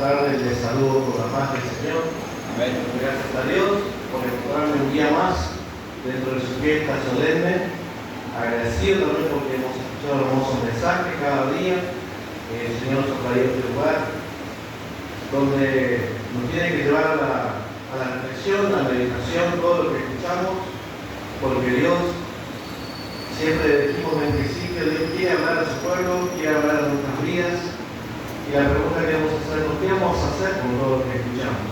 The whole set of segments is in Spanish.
tarde les saludo con la paz del Señor. Amén. Gracias a Dios por encontrarme un día más dentro de su fiesta solemne. Agradecido también porque hemos escuchado hermosos mensajes cada día. El Señor nos ha traído a este lugar donde nos tiene que llevar a la reflexión, a la meditación, todo lo que escuchamos, porque Dios, siempre decimos en principio, Dios quiere hablar a su pueblo, quiere hablar a nuestras vidas. Y la pregunta que vamos a hacernos, ¿qué vamos a hacer con todo lo que escuchamos?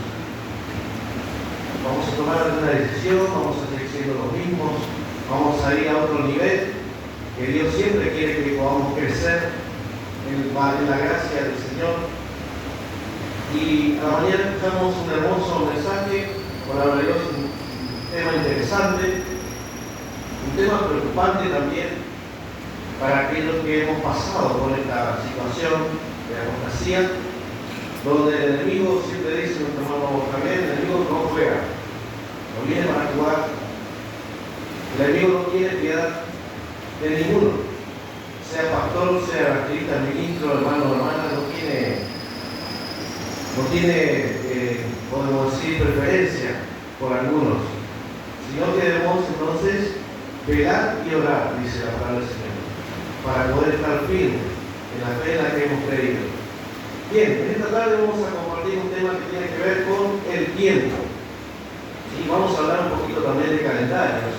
¿Vamos a tomar alguna decisión? ¿Vamos a seguir siendo los mismos? ¿Vamos a ir a otro nivel? Que Dios siempre quiere que podamos crecer en la gracia del Señor. Y a la mañana escuchamos un hermoso mensaje, por la de Dios, un tema interesante, un tema preocupante también para aquellos que hemos pasado por esta situación de apostasía, donde el enemigo siempre dice, nuestro hermano también, el enemigo no juega, no viene para jugar. El enemigo no tiene piedad de ninguno, sea pastor, sea evangelista, ministro, hermano o hermana, no tiene, podemos decir, preferencia por algunos, sino que debemos entonces velar y orar, dice la palabra del Señor, para poder estar firmes en la fe en la que hemos creído. Bien, en esta tarde vamos a compartir un tema que tiene que ver con el tiempo. Y vamos a hablar un poquito también de calendarios,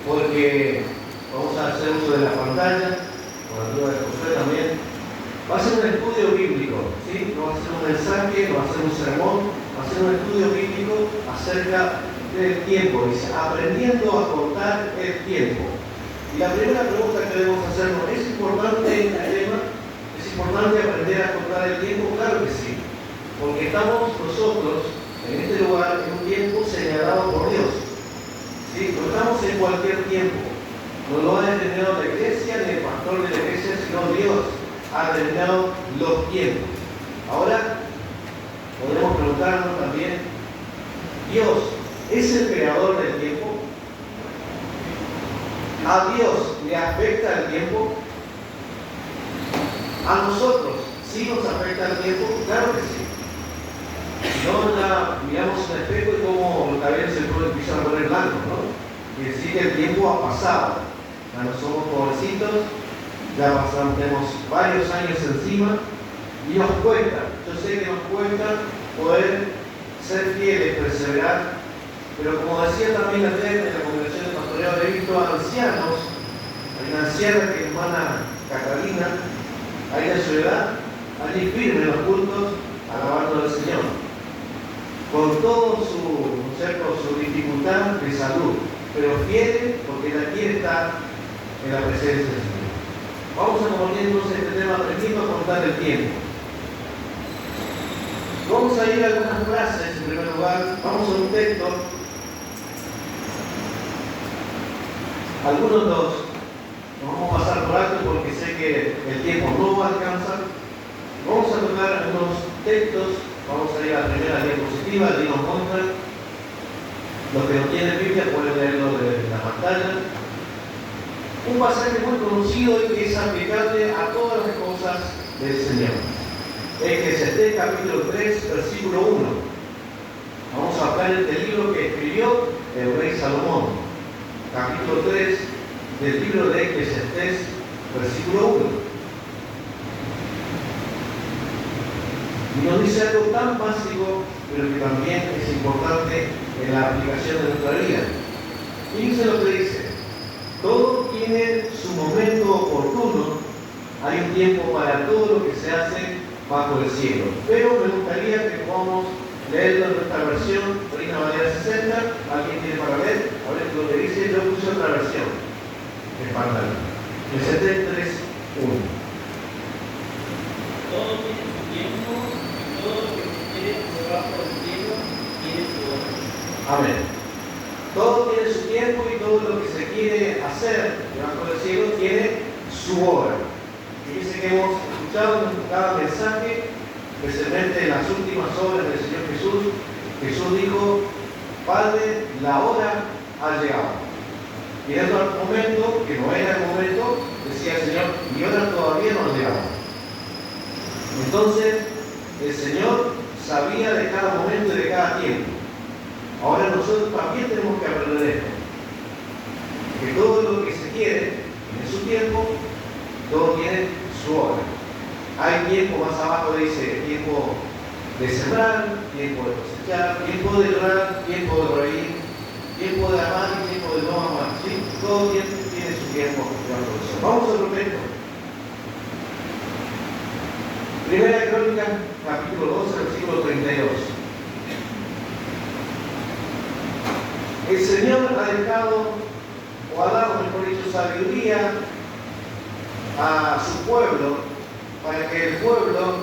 porque vamos a hacer uso de la pantalla, con la ayuda de José también. Va a ser un estudio bíblico, ¿sí? No va a ser un mensaje, no va a ser un sermón, va a ser un estudio bíblico acerca del tiempo. Dice, aprendiendo a contar el tiempo. Y la primera pregunta que debemos hacernos, ¿es importante el tema? ¿Es importante aprender a contar el tiempo? Claro que sí, porque estamos nosotros en este lugar en un tiempo señalado por Dios. ¿Sí? No estamos en cualquier tiempo, no lo ha determinado la iglesia ni el pastor de la iglesia, sino Dios ha determinado los tiempos. Ahora, podemos preguntarnos también, ¿Dios es el creador del tiempo? ¿A Dios le afecta el tiempo? ¿A nosotros sí nos afecta el tiempo? Claro que sí. Si no, ya miramos un espejo y como el cabello se puede empezar a poner blanco, ¿no? Y decir que el tiempo ha pasado. Ya no somos jovencitos, ya pasamos, tenemos varios años encima y nos cuesta. Yo sé que nos cuesta poder ser fieles, perseverar, pero como decía también ayer en la congregación de pastoreado, he visto a ancianos, hay una anciana que es hermana Catalina, ahí en su edad, allí firme en los cultos, alabando al Señor, con todo su dificultad de salud, pero fiel porque ella quiere estar en la presencia del Señor. Vamos a compartir entonces este tema, aprendiendo a contar el tiempo. Vamos a ir a algunas frases, en primer lugar, vamos a un texto. Algunos los vamos a pasar por alto porque sé que el tiempo no va a alcanzar. Vamos a tocar unos textos, vamos a ir a la primera diapositiva, allí nos muestran. Los que no tienen Biblia pueden leerlo de la pantalla. Un pasaje muy conocido y que es aplicable a todas las cosas del Señor. Eclesiastés capítulo 3, versículo 1. Vamos a hablar del libro que escribió el rey Salomón. Capítulo 3 del libro de Eclesiastés, versículo 1. Y nos dice algo tan básico, pero que también es importante en la aplicación de nuestra vida. Y dice lo que dice: todo tiene su momento oportuno, hay un tiempo para todo lo que se hace bajo el cielo. Pero me gustaría que podamos leerlo en nuestra versión, Reina Valera 60. ¿Alguien tiene para leer? A ver lo que dice. Yo puse otra versión en pantalla. El 73, 1. Todo tiene su tiempo y todo lo que se quiere debajo del cielo tiene su hora. Amén. Todo tiene su tiempo y todo lo que se quiere hacer debajo del cielo tiene su hora. Fíjense que hemos escuchado en cada mensaje, especialmente en las últimas obras del Señor Jesús. Jesús dijo: Padre, la hora ha llegado. Y en otro momento, que no era el momento, decía el Señor: mi hora todavía no ha llegado. Entonces, el Señor sabía de cada momento y de cada tiempo. Ahora nosotros también tenemos que aprender esto. Que todo lo que se quiere tiene su tiempo, todo tiene su hora. Hay tiempo, más abajo dice tiempo de sembrar, tiempo de cosechar, tiempo de llorar, tiempo de reír, tiempo de amar y tiempo de no amar. ¿Sí? Todo tiene su tiempo. Vamos a otro texto. Primera de Crónicas, capítulo 12, versículo 32. El Señor ha dejado, o ha dado, mejor dicho, sabiduría a su pueblo, para que el pueblo,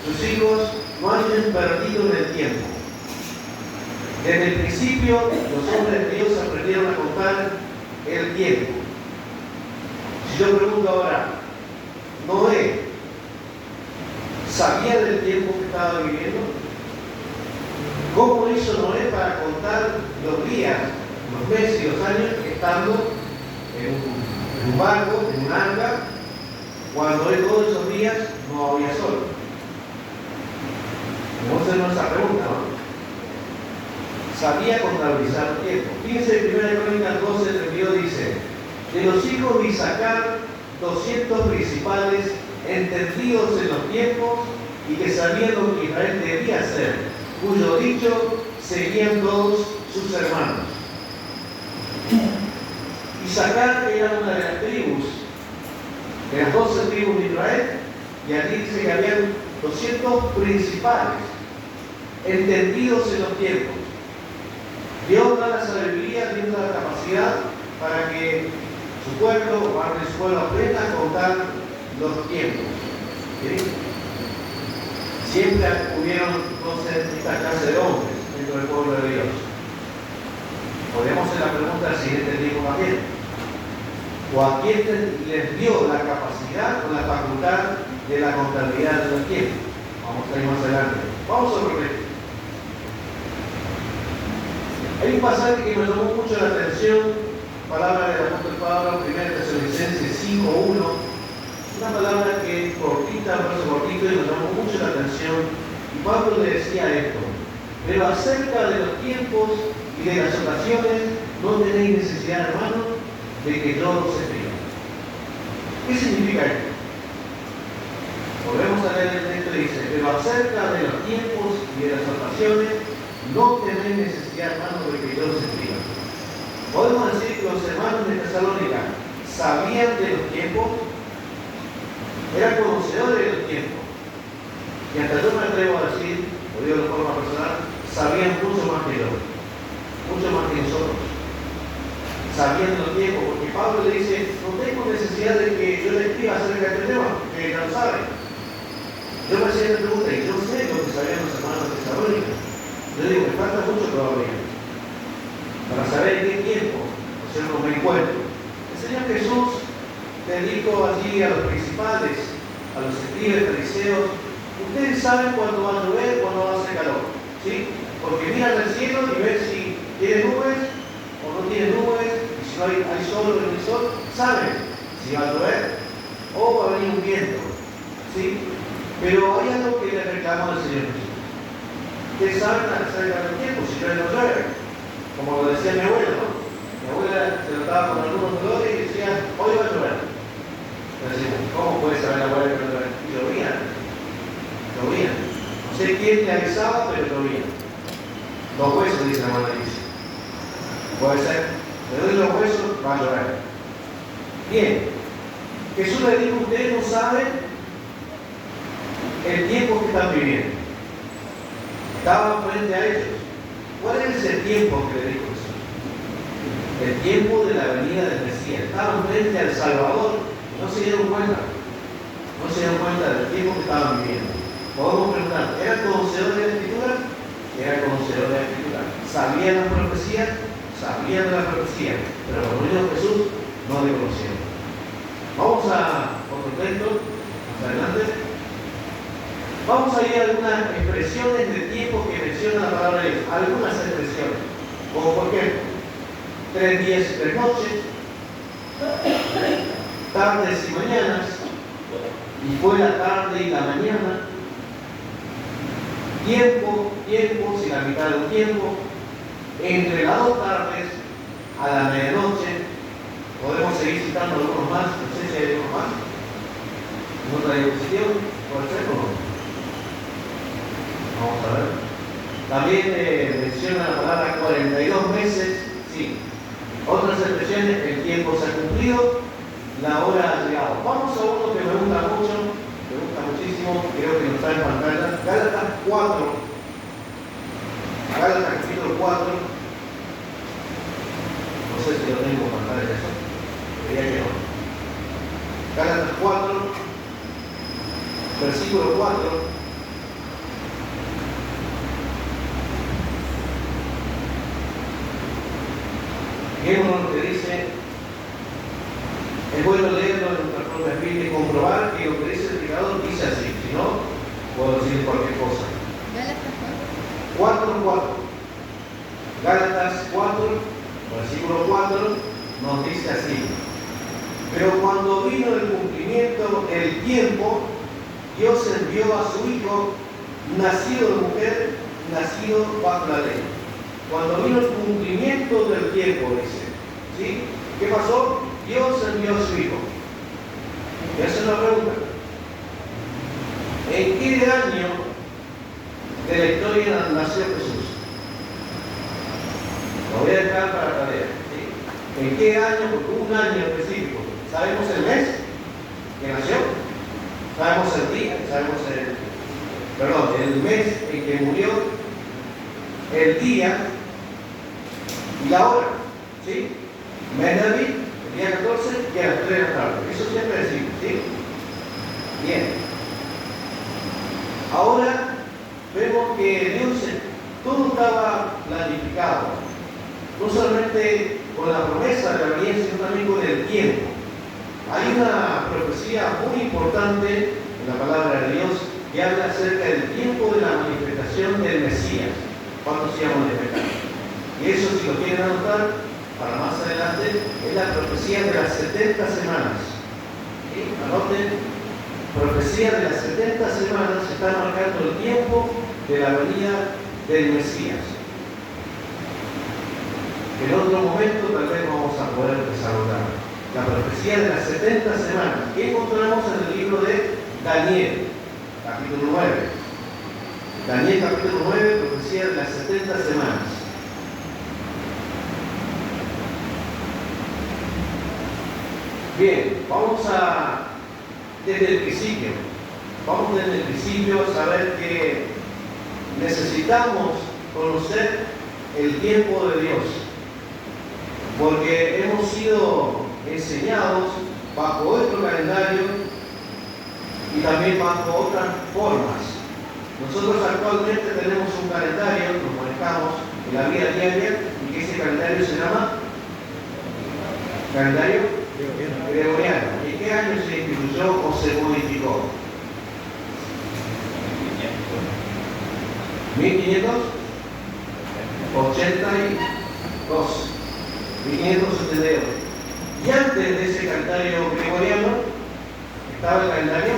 sus hijos, no hayan perdido en el tiempo. Desde el principio, los hombres de Dios aprendieron a contar el tiempo. Si yo pregunto ahora, Noé, ¿sabía del tiempo que estaba viviendo? ¿Cómo hizo Noé para contar los días, los meses y los años estando en un barco, en un arca, cuando en todos esos días no había sol? Vamos a hacernos esa pregunta, ¿no? Sabía contabilizar el tiempo. Fíjense, en 1 Crónicas 12:32 dice: de los hijos de Isaacar, 200 principales, entendidos en los tiempos y que sabían lo que Israel debía hacer, cuyo dicho seguían todos sus hermanos. Isaacar era una de las tribus, de las 12 tribus de Israel, y aquí dice que habían 200 principales, entendidos en los tiempos. Dios da la sabiduría, Dios da la capacidad para que su pueblo, para que su pueblo aprenda a contar los tiempos. ¿Sí? Siempre hubieron entonces esta clase de hombres dentro del pueblo de Dios. Podemos hacer la pregunta si entendimos a quién. O a quién les dio la capacidad o la facultad de la contabilidad de los tiempos. Vamos a ir más adelante. Vamos a repetir. Hay un pasaje que me llamó mucho la atención, palabra del apóstol Pablo, 1 Tesalonicenses 5:1, una palabra que es cortita, verso cortito, y me llamó mucho la atención. Y Pablo le decía esto: pero acerca de los tiempos y de las ocasiones, no tenéis necesidad, hermanos, de que yo os escriba. ¿Qué significa esto? Volvemos a leer el texto y dice: pero acerca de los tiempos y de las ocasiones, no tenéis necesidad, hermanos, de que yo os escriba. Podemos decir que los hermanos de Tesalónica sabían de los tiempos, eran conocedores de los tiempos, y hasta yo me atrevo a decir, lo digo de forma personal, sabían mucho más que yo, mucho más que nosotros. Sabían de los tiempos, porque Pablo le dice: no tengo necesidad de que yo le escriba acerca de este tema, porque ya lo saben. Yo me hacía la pregunta, y yo sé lo que sabían los hermanos de Tesalónica. Yo digo, me falta mucho todavía para saber en qué tiempo, o sea, no me encuentro. El Señor Jesús le dijo allí a los principales, a los escribas, fariseos: ustedes saben cuándo va a llover, cuándo va a hacer calor, ¿sí? Porque miran al cielo y ven si tiene nubes o no tiene nubes, y si no hay sol o no hay sol, saben si va a llover o va a venir un viento, ¿sí? Pero hay algo que le reclamó al Señor Jesús. Ustedes saben acerca del tiempo, si llueve o no llueve. Como lo decía mi abuela, ¿no? Mi abuela se notaba con algunos dolores y decía: hoy va a llover. Le decimos: ¿cómo puede saber la abuela que no llueve? Y llovía. Llovía. No sé quién le avisaba, pero llovía. Los huesos, dice la abuela. Puede ser. Le doy los huesos, va a llover. Bien. Jesús le dijo: ustedes no saben el tiempo que están viviendo. Estaban frente a ellos. ¿Cuál es ese tiempo que le dijo Jesús? El tiempo de la venida del Mesías. Estaban frente al Salvador. No se dieron cuenta. No se dieron cuenta del tiempo que estaban viviendo. Podemos preguntar: ¿eran conocedores de la Escritura? Eran conocedores de la Escritura. ¿Sabían las profecías? Sabían de la profecía. Pero cuando vino Jesús, no le conocieron. Vamos a otro texto, más adelante. Vamos a ir a algunas expresiones de tiempo que menciona la palabra de Dios. Algunas expresiones. Como por ejemplo, 3 días y 3 noches, tardes y mañanas, y fue la tarde y la mañana, tiempo, si la mitad de un tiempo, entre las 2 tardes a la medianoche. Podemos seguir citando algunos más, no sé si hay algunos más. ¿En otra diapositiva? ¿Puede ser o no? Vamos a ver. También menciona la palabra 42 meses, sí. Otras expresiones, el tiempo se ha cumplido, la hora ha llegado. Vamos a uno que me gusta mucho, me gusta muchísimo, creo que no está en pantalla. Gálatas 4. Gálatas capítulo 4. No sé si lo tengo en pantalla eso. Diría que no. Gálatas 4, versículo 4. Vemos lo que dice, es bueno leerlo en nuestra propia Biblia y comprobar que lo que dice el predicador dice así, si no, puedo decir cualquier cosa. Gálatas 4. Gálatas 4, versículo 4, nos dice así: pero cuando vino el cumplimiento del tiempo, Dios envió a su Hijo, nacido de mujer, nacido bajo la ley. Cuando vino el cumplimiento del tiempo, dice, ¿sí? ¿Qué pasó? Dios envió a su Hijo. Y hace una pregunta: ¿en qué año de la historia nació Jesús? Lo voy a dejar para la tarea, ¿sí? ¿En qué año? Porque un año específico. ¿Sabemos el mes que nació? ¿Sabemos el día? ¿Sabemos el mes en que murió? El día y la hora, ¿sí? Mes de abril, el día 14 y a las 3 de la tarde. Eso siempre decimos, ¿sí? Bien. Ahora vemos que Dios, todo estaba planificado, no solamente con la promesa de la venida, sino también con el tiempo. Hay una profecía muy importante en la palabra de Dios que habla acerca del tiempo de la manifestación del Mesías. ¿Cuándo se llama manifestar? Y eso, si lo quieren anotar para más adelante, es la profecía de las 70 semanas. ¿Sí? Anoten, profecía de las 70 semanas está marcando el tiempo de la venida del Mesías. En otro momento tal vez vamos a poder desarrollar la profecía de las 70 semanas que encontramos en el libro de Daniel, capítulo 9. Daniel capítulo 9, profecía de las 70 semanas. Bien, vamos desde el principio. Vamos desde el principio a saber que necesitamos conocer el tiempo de Dios, porque hemos sido enseñados bajo otro calendario y también bajo otras formas. Nosotros actualmente tenemos un calendario, nos manejamos en la vida diaria, y que ese calendario se llama calendario gregoriano. ¿En qué año se instituyó o se modificó? 1582. 1572. Y antes de ese calendario gregoriano estaba el calendario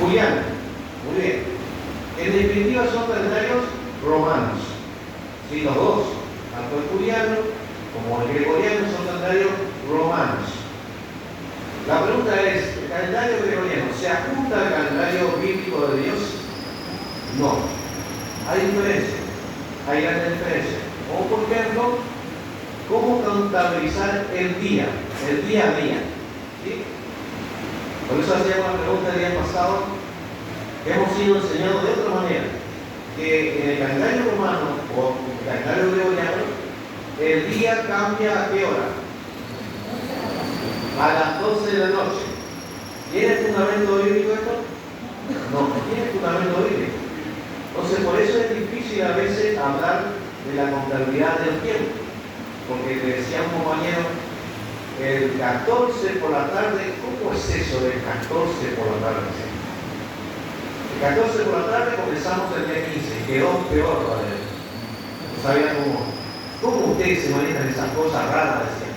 juliano. Muy bien. En definitiva son calendarios romanos. Sí, los dos, tanto el juliano como el gregoriano, son calendarios romanos. La pregunta es, ¿el calendario gregoriano se ajusta al calendario bíblico de Dios? No. Hay diferencia. Hay grandes diferencias. O por ejemplo, ¿cómo contabilizar el día a día? ¿Sí? Por eso hacíamos la pregunta el día pasado, que hemos sido enseñados de otra manera, que en el calendario romano o el calendario gregoriano, el día cambia ¿a qué hora? A las 12 de la noche. ¿Tiene fundamento bíblico esto? No, no tiene fundamento bíblico. Entonces, por eso es difícil a veces hablar de la contabilidad del tiempo, porque le decía a un compañero, el 14 por la tarde, ¿cómo es eso del 14 por la tarde? El 14 por la tarde comenzamos el día 15, quedó peor todavía. No sabía cómo ustedes se manejan esas cosas raras, decían.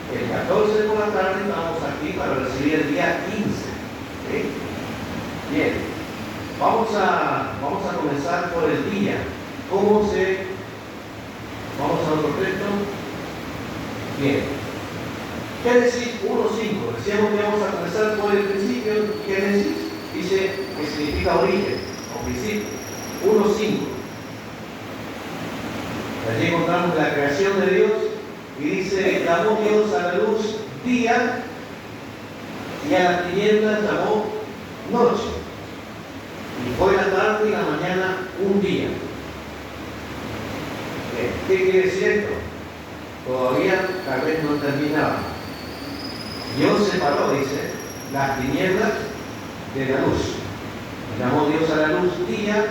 El 14 por la tarde estamos aquí para recibir el día 15. ¿Sí? Bien. Vamos a comenzar por el día. Vamos a otro texto. Bien. Génesis 1:5. Decíamos que vamos a comenzar por el principio. Génesis dice que significa origen o principio. 1:5. Allí encontramos la creación de Dios y dice: llamó Dios a la luz día y a las tinieblas llamó noche. Y fue la tarde y la mañana un día. ¿Qué quiere decir esto? Todavía tal vez no terminaba. Dios separó, dice, las tinieblas de la luz. Llamó Dios a la luz día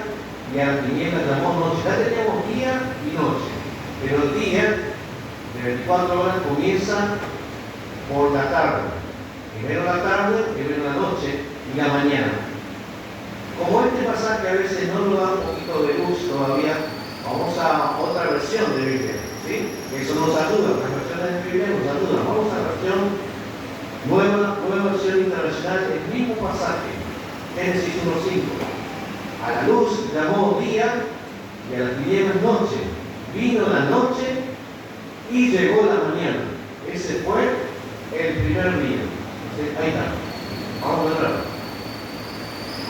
y a las tinieblas llamó noche. Ya teníamos día y noche, pero el día de 24 horas comienza por la tarde. Primero la tarde, primero la noche y la mañana. Como este pasaje a veces no nos da un poquito de luz todavía, vamos a otra versión de Biblia, ¿sí? Eso nos ayuda, las versiones de Biblia nos ayudan. Vamos a la versión nueva versión internacional, el mismo pasaje, Génesis 1:5. A la luz llamó día y a las tinieblas noche. Vino la noche y llegó la mañana. Ese fue el primer día. ¿Sí? Ahí está. Vamos a ver.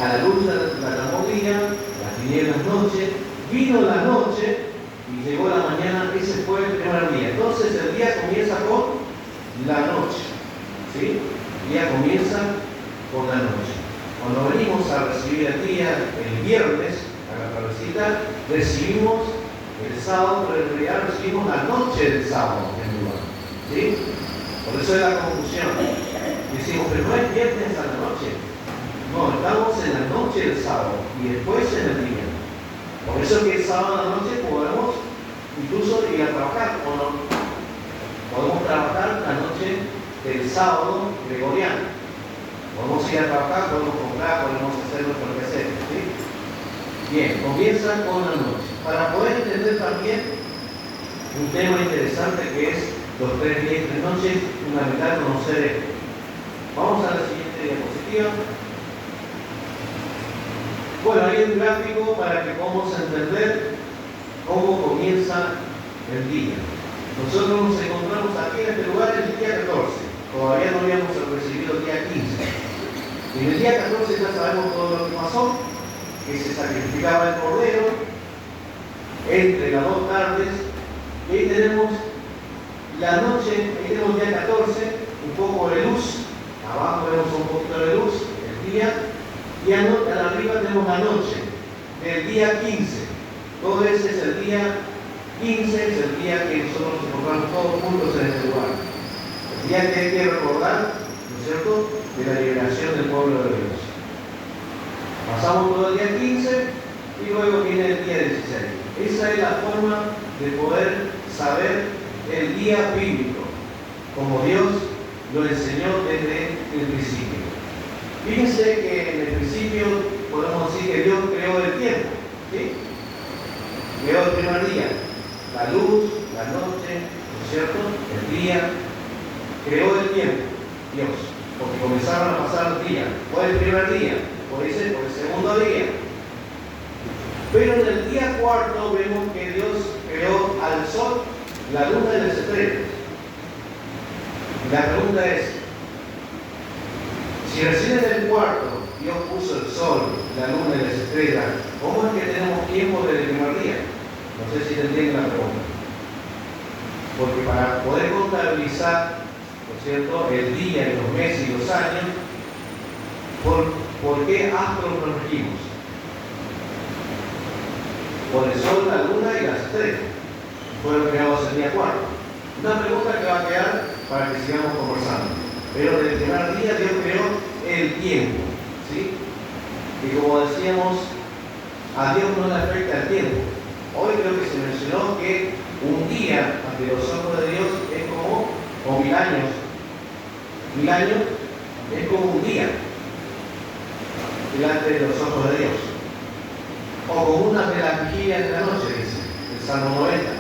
A la luz la llamó día, las tinieblas noche, vino la noche y llegó la mañana. Ese fue el primer día. Entonces el día comienza con la noche. ¿Sí? El día comienza con la noche. Cuando venimos a recibir el día, el viernes, a la tardecita, recibimos el sábado, pero en realidad recibimos la noche del sábado en lugar. ¿Sí? Por eso es la confusión. Decimos, pero no es viernes a la noche. No, estamos en la noche del sábado y después en el día. Por eso es que el sábado a la noche podemos incluso ir a trabajar, o no. Podemos trabajar la noche del sábado gregoriano. Podemos ir a trabajar, podemos comprar, podemos hacer nuestro quehacer. ¿Sí? Bien, comienza con la noche. Para poder entender también un tema interesante que es los 3 días y 3 noches, fundamental conocer esto. Vamos a la siguiente diapositiva. Bueno, hay un gráfico para que podamos entender cómo comienza el día. Nosotros nos encontramos aquí en este lugar el día 14. Todavía no habíamos recibido el día 15. Y en el día 14 ya sabemos todo lo que pasó, que se sacrificaba el cordero entre las 2 tardes. Y ahí tenemos la noche, ahí tenemos el día 14, un poco de luz. Abajo vemos un poquito de luz, el día. Y arriba tenemos la noche del día 15. Todo ese es el día 15, es el día que nosotros nos encontramos todos juntos en este lugar. El día que hay que recordar, ¿no es cierto?, de la liberación del pueblo de Dios. Pasamos todo el día 15 y luego viene el día 16. Esa es la forma de poder saber el día bíblico, como Dios lo enseñó desde el principio. Fíjense que en el principio podemos decir que Dios creó el tiempo, ¿sí? Creó el primer día, la luz, la noche, ¿no es cierto?, el día. Creó el tiempo, Dios, porque comenzaron a pasar los días. Fue el primer día, por el segundo día. Pero en el día cuarto vemos que Dios creó al sol, la luna y las estrellas. La pregunta es, si recién en el cuarto Dios puso el sol, la luna y las estrellas, ¿cómo es que tenemos tiempo desde el primer día? No sé si te entienden la pregunta. Porque para poder contabilizar, ¿no es cierto?, el día, los meses y los años, ¿por qué astros nos regimos? Por el sol, la luna y las estrellas. Fueron creados el día 4. Una pregunta que va a quedar para que sigamos conversando. Pero desde el primer día Dios creó el tiempo, ¿sí? Y como decíamos, a Dios no le afecta el tiempo. Hoy creo que se mencionó que un día ante los ojos de Dios es como 1000 años. 1000 años es como un día delante de los ojos de Dios. O como una de las vigilias de la noche, dice el Salmo 90.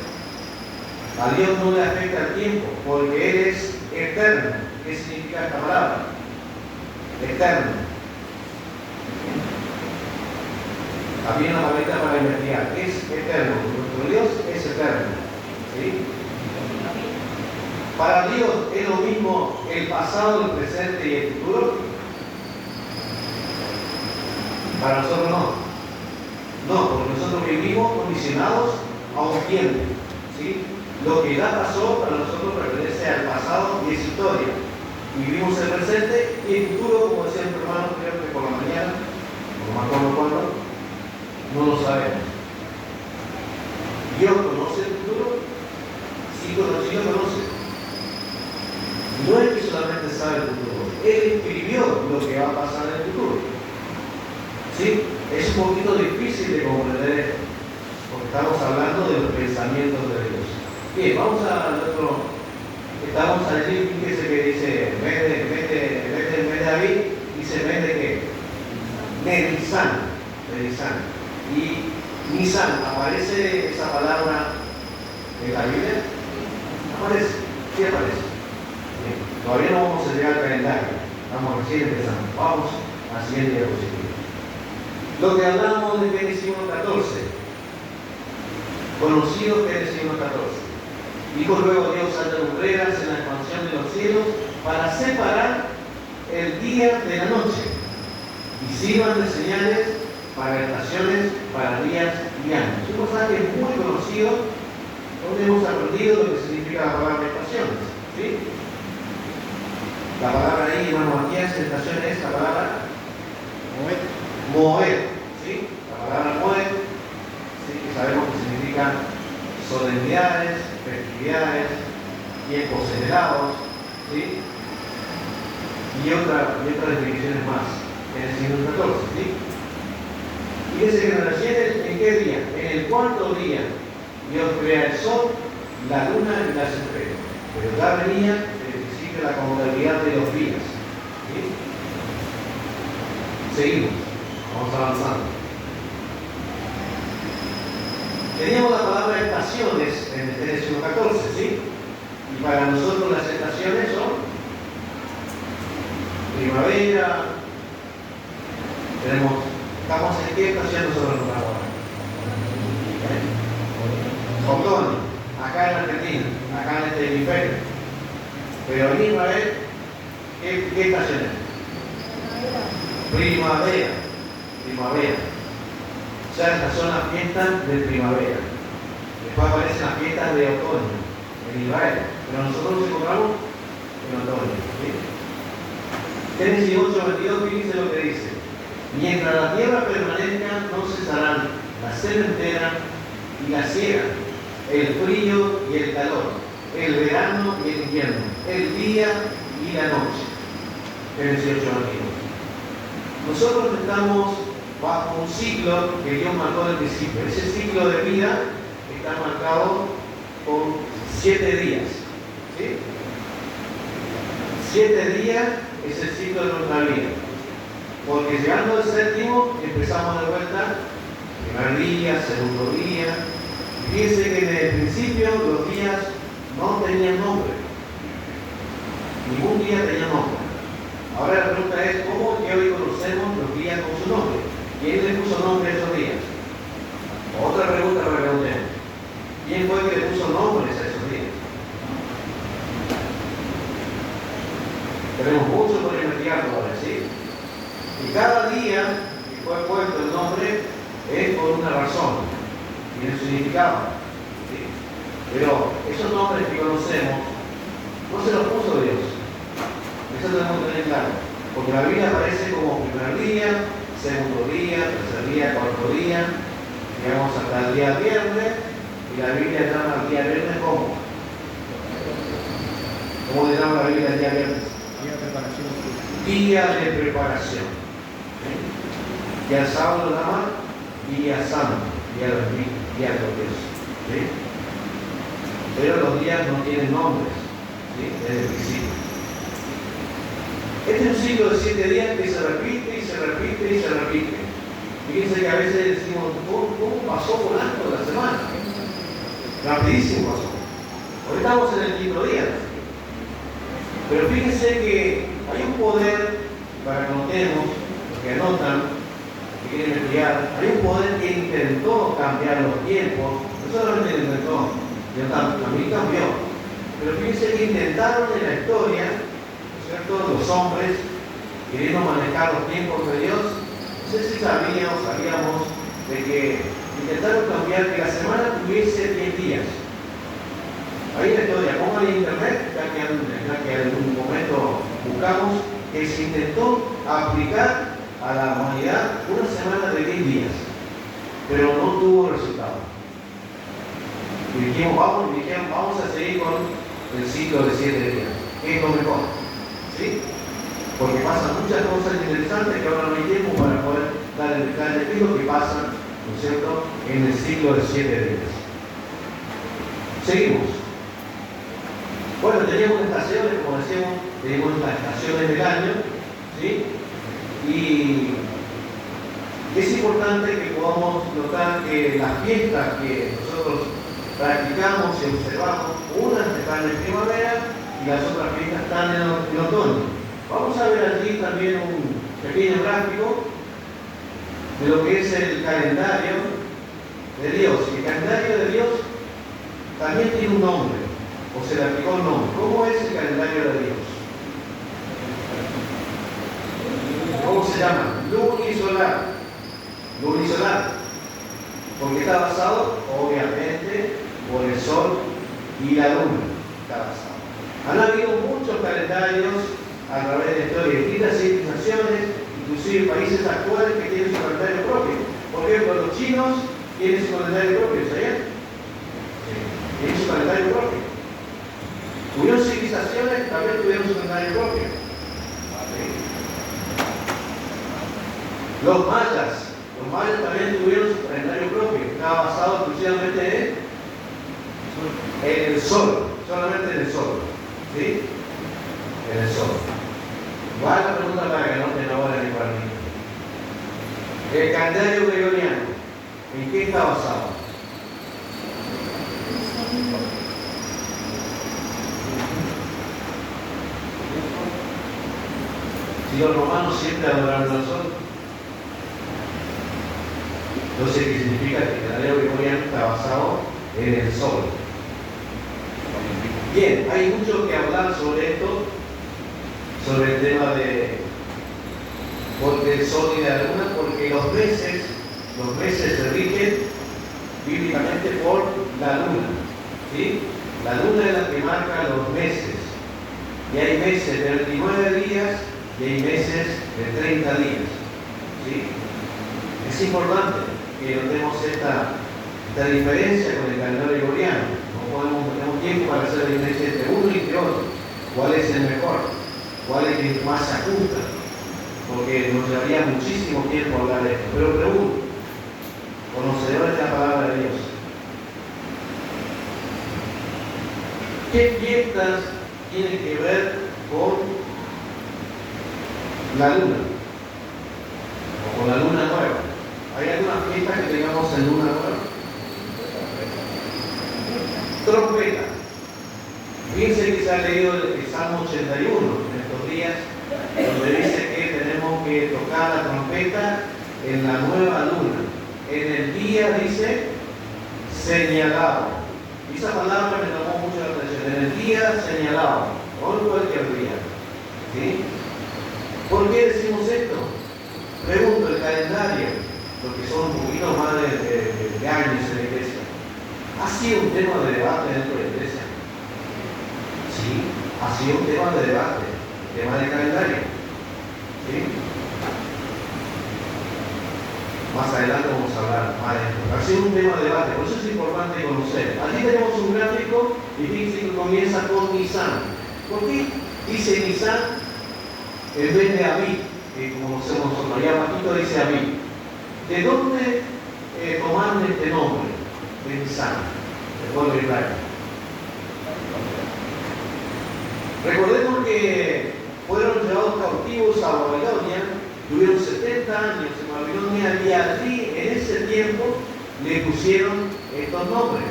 A Dios no le afecta el tiempo porque Él es eterno. ¿Qué significa esta palabra? Eterno. Había una paleta para investigar. Es eterno. Nuestro Dios es eterno. ¿Sí? Para Dios es lo mismo el pasado, el presente y el futuro. Para nosotros no. No, porque nosotros vivimos condicionados a un tiempo. ¿Sí? Lo que ya pasó para nosotros pertenece al pasado y es historia. Vivimos el presente y el futuro, como decía mi hermano, creo que por la mañana, no me acuerdo cuándo, no lo sabemos. ¿Dios conoce el futuro? Sí, lo conoce. No es que solamente sabe el futuro, Él escribió lo que va a pasar en el futuro. ¿Sí? Es un poquito difícil de comprender esto, porque estamos hablando de los pensamientos de Dios. Bien, vamos a nuestro. Estamos allí, fíjese que dice, en vez de David, dice, en vez de qué? De Nisan. Y Nisan, ¿aparece esa palabra en la Biblia? ¿Aparece? Sí aparece. Bien. Todavía no vamos a llegar al calendario, estamos recién empezando. Vamos al siguiente diapositiva. Lo que hablamos de Génesis 1:14, conocido Génesis 1:14. Dijo luego Dios a las lumbreras en la expansión de los cielos para separar el día de la noche y sirvan de señales para estaciones, para días y años. Es un pasaje muy conocido donde hemos aprendido lo que significa la palabra estaciones. ¿Sí? La palabra ahí, hermano Matías, estaciones es la palabra moed. ¿Sí? La palabra moed, ¿sí? Que sabemos que significa solemnidades, festividades, tiempos celebrados, ¿sí? Y otras definiciones más en el siglo XIV, ¿sí? Fíjense que nos refiere en qué día. En el cuarto día Dios crea el sol, la luna y las estrellas. Pero ya venía el principio de la contabilidad de los días, ¿sí? Seguimos, vamos avanzando. Teníamos la palabra estaciones en el Génesis 1:14, ¿sí? Y para nosotros las estaciones son primavera, estamos en qué estación nosotros nos ahora? Otoño, acá en Argentina, acá en este hemisferio. Pero en Israel, ¿qué estación es? Primavera. O sea, estas son las fiestas de primavera. Después aparecen las fiestas de otoño en Israel. Pero nosotros nos encontramos en otoño. ¿Sí? Génesis 8:22, fíjense lo que dice. Mientras la tierra permanezca, no cesarán la sementera y la siega, el frío y el calor, el verano y el invierno, el día y la noche. Génesis 8:22. Nosotros estamos bajo un ciclo que Dios marcó al principio. Ese ciclo de vida está marcado con 7 días. ¿Sí? 7 días es el ciclo de nuestra vida. Porque llegando al séptimo empezamos de vuelta, primer día, segundo día. Fíjense que en el principio los días no tenían nombre. Ningún día tenía nombre. Ahora la pregunta es, ¿cómo que hoy conocemos los días con su nombre? ¿Quién le puso nombre a esos días? Otra pregunta para que preguntemos. ¿Quién fue que le puso nombres a esos días? Tenemos mucho por investigar todavía, ¿sí? Y cada día que fue puesto el nombre es por una razón, tiene un significado, ¿sí? Pero esos nombres que conocemos no se los puso Dios. Eso tenemos que tener claro. Porque la Biblia aparece como primer día, segundo día, tercer día, cuarto día, llegamos hasta el día viernes, y la Biblia llama al día viernes ¿cómo? ¿Cómo le llama la Biblia al día viernes? Día de preparación. Día de preparación. ¿Sí? Y al sábado lo llama día santo, día de Dios. ¿Sí? Pero los días no tienen nombres, ¿sí? Desde el principio. Este es un ciclo de 7 días que se repite y se repite y se repite. Fíjense que a veces decimos, ¿cómo pasó por alto la semana? Rapidísimo pasó. Hoy estamos en el quinto día. Pero fíjense que hay un poder, para que notemos, los que anotan, que quieren estudiar. Hay un poder que intentó cambiar los tiempos, no solamente lo intentó, también cambió. Pero fíjense que intentaron en la historia, ¿no es cierto?, los hombres queriendo manejar los tiempos de Dios. No sé si sabíamos de que intentaron cambiar que la semana tuviese 10 días. Ahí la historia, pongan en internet, ya que en algún momento buscamos, que se intentó aplicar a la humanidad una semana de 10 días, pero no tuvo resultado. Y dijimos, vamos a seguir con el ciclo de 7 días, que es lo mejor, ¿sí? Porque pasan muchas cosas interesantes que ahora no hay tiempo para poder dar el detalle de lo que pasa, ¿no es cierto?, en el ciclo de 7 días. Seguimos. Bueno, teníamos estaciones, como decíamos, tenemos las estaciones del año, ¿sí? Y es importante que podamos notar que las fiestas que nosotros practicamos y observamos, unas están en primavera y las otras fiestas están en otoño. Vamos a ver allí también un pequeño gráfico de lo que es el calendario de Dios. El calendario de Dios también tiene un nombre, o se le aplicó un nombre. ¿Cómo es el calendario de Dios? ¿Cómo se llama? Lunisolar. Lunisolar. Porque está basado, obviamente, por el sol y la luna. Está basado. Han habido muchos calendarios a través de la historia, distintas civilizaciones, inclusive países actuales que tienen su calendario propio. Por ejemplo, los chinos tienen su calendario propio, ¿sabían? Sí. Tienen su calendario propio. Hubieron civilizaciones que también tuvieron su calendario propio. ¿Sí? Los mayas también tuvieron su calendario propio. Estaba basado exclusivamente en el sol, solamente en el sol. ¿Sí? En el sol. ¿Cuál es la pregunta para que no te ahora ni para mí? El calendario gregoriano, ¿en qué está basado? Si los romanos siempre adoraron al sol, entonces, ¿qué significa? Que el calendario gregoriano está basado en el sol. Bien, hay mucho que hablar sobre esto, sobre el tema del sol y de la luna, porque los meses se rigen bíblicamente por la luna. ¿Sí? La luna es la que marca los meses. Y hay meses de 29 días y hay meses de 30 días. ¿Sí? Es importante que notemos esta diferencia con el calendario gregoriano. No tenemos tiempo para hacer la diferencia entre uno y entre otro. ¿Cuál es el mejor? ¿Cuál es el que más se ajusta? Porque nos llevaría muchísimo tiempo hablar de esto. Pero pregunto, conocedores de la palabra de Dios, ¿qué fiestas tienen que ver con la luna? O con la luna nueva. ¿Hay algunas fiestas que tengamos en luna nueva? Trompeta. Fíjense que se ha leído el Salmo 81 en estos días, donde dice que tenemos que tocar la trompeta en la nueva luna. En el día, dice, señalado. Y esa palabra me llamó mucho la atención. En el día señalado, o en cualquier día. ¿Sí? ¿Por qué decimos esto? Pregunto, el calendario, los que son un poquito más de años en la iglesia, ¿ha sido un tema de debate dentro de la iglesia? Sí, ha sido un tema de debate, tema de calendario. ¿Sí? Más adelante vamos a hablar más de esto. Ha sido un tema de debate, por eso es importante conocer. Aquí tenemos un gráfico y fíjense que comienza con Nisan. ¿Por qué dice Nisan en vez de Abib? Que como conocemos nosotros, allá abajito dice Abib. ¿De dónde tomaron este nombre? De Nisan, del pueblo de Israel. Recordemos que fueron llevados cautivos a Babilonia, tuvieron 70 años en Babilonia y allí, en ese tiempo, le pusieron estos nombres.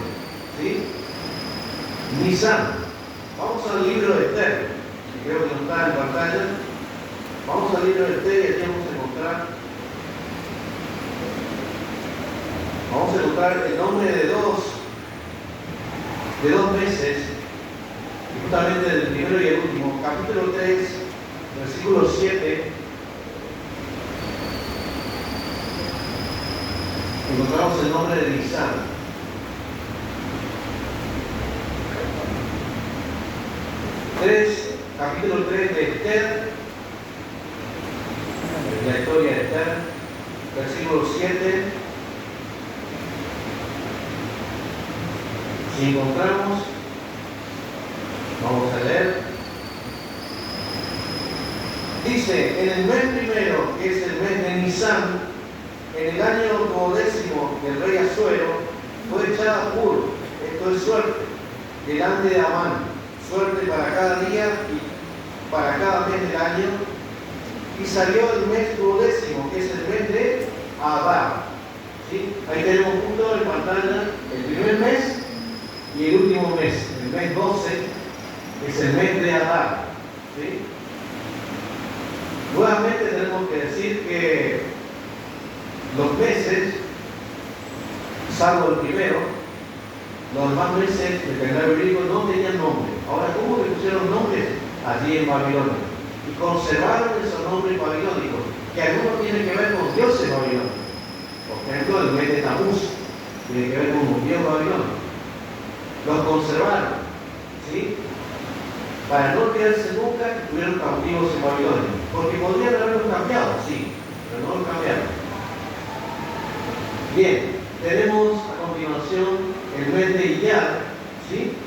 ¿Sí? Nisan. Vamos al libro de Esther, que creo que no está en pantalla. Vamos al libro de Esther y aquí vamos a encontrar Vamos a encontrar el nombre de dos meses, y justamente del primero y el último. Capítulo 3, versículo 7. Encontramos el nombre de Nisan. Capítulo 3 de Esther, la historia de Esther, versículo 7. Si encontramos, vamos a leer. Dice, en el mes primero, que es el mes de Nisan, en el año 10 del rey Asuero, fue echada Pur, esto es suerte, delante de Amán, suerte para cada día y para cada mes del año, y salió el mes 10, que es el mes de Adar. ¿Sí? Ahí tenemos junto en pantalla el primer mes y el último mes, el mes 12, es el mes de Adar. ¿Sí? Nuevamente tenemos que decir que los meses, salvo el primero, los demás meses del calendario bíblico no tenían nombre. Ahora, ¿cómo le pusieron nombres allí en Babilonia? Y conservaron esos nombres babilónicos, que algunos tienen que ver con dioses babilónicos. Por ejemplo, el mes de Tamuz tiene que ver con un dios babilónico. Los conservaron, ¿sí? Para no quedarse nunca que estuvieron cautivos en Babilonia. Porque podrían haberlos cambiado, sí, pero no los cambiaron. Bien, tenemos a continuación el mes de Iyar, ¿sí?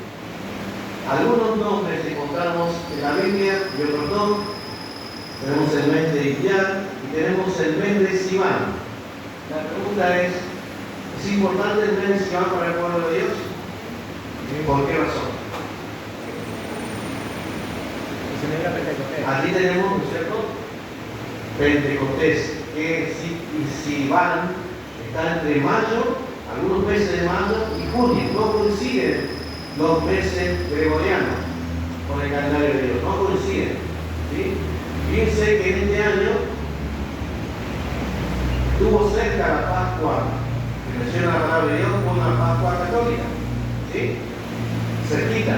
Algunos nombres encontramos en la Biblia y otros no. Tenemos el mes de Iyar y tenemos el mes de Sivan. La pregunta es importante el mes de Sivan para el pueblo de Dios? ¿Por qué razón? Aquí tenemos, ¿no es cierto? Pentecostés, que Sivan está entre mayo, algunos meses de mayo y junio. No coinciden los meses gregorianos con el calendario de Dios, no coinciden. ¿Sí? Fíjense que en este año tuvo cerca la Pascua, que menciona la palabra de Dios, con la Pascua católica. ¿Sí? Cerquita,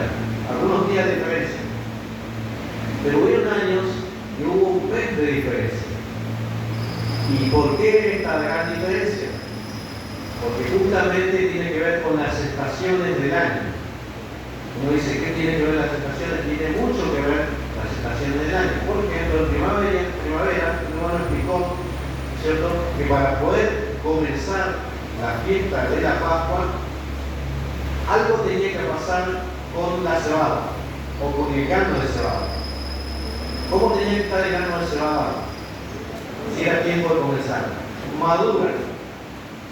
algunos días de diferencia. Pero hubieron años que hubo un mes de diferencia. ¿Y por qué esta gran diferencia? Porque justamente tiene que ver con las estaciones del año. Uno dice, ¿qué tiene que ver las estaciones? Tiene mucho que ver las estaciones del año. Por ejemplo, en primavera, uno nos explicó, ¿cierto?, que para poder comenzar la fiesta de la Pascua, algo tenía que pasar con la cebada o con el grano de cebada. ¿Cómo tenía que estar el grano de cebada? Si era tiempo de comenzar. Madura.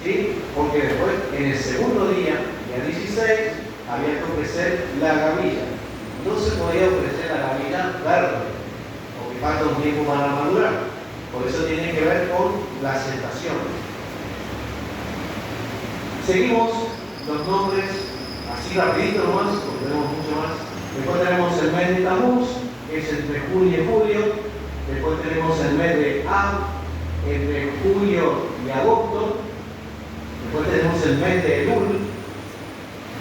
¿Sí? Porque después, en el segundo día 16, había que ofrecer la gavilla. No se podía ofrecer la gavilla verde, porque falta un tiempo para madurar. Por eso tiene que ver con las estaciones. Seguimos los nombres así rapidito nomás, porque tenemos mucho más. Después tenemos el mes de Tamuz, que es entre junio y julio. Después tenemos el mes de Ab, entre julio y agosto. Después tenemos el mes de Elul,